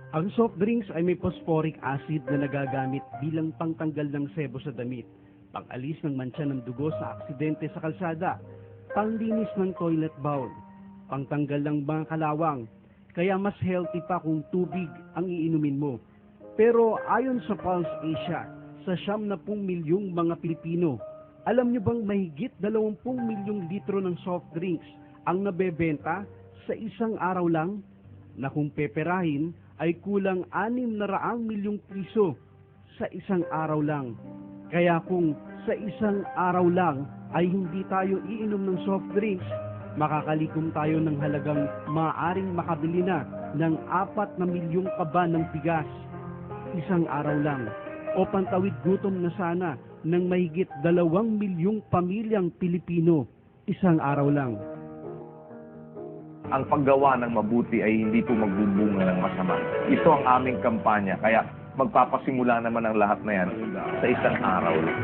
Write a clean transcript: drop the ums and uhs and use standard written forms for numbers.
Ang soft drinks ay may phosphoric acid na nagagamit bilang pangtanggal ng sebo sa damit, pang-alis ng mantsa ng dugo sa aksidente sa kalsada, panglinis ng toilet bowl, pangtanggal ng mga kalawang, kaya mas healthy pa kung tubig ang iinumin mo. Pero ayon sa Pulse Asia, sa 70 milyong mga Pilipino, alam nyo bang mahigit 20 milyong litro ng soft drinks ang nabebenta sa isang araw lang? Na kung peperahin ay kulang 600 milyong piso sa isang araw lang. Kaya kung sa isang araw lang ay hindi tayo iinom ng soft drinks, makakalikom tayo ng halagang maaaring makabili na ng 4 na milyong kaban ng bigas. Isang araw lang. O pantawid gutom na sana ng mahigit 2 milyong pamilyang Pilipino. Isang araw lang. Ang paggawa ng mabuti ay hindi po magbubunga ng masama. Ito ang aming kampanya, kaya magpapasimula naman ang lahat na yan sa isang araw lang.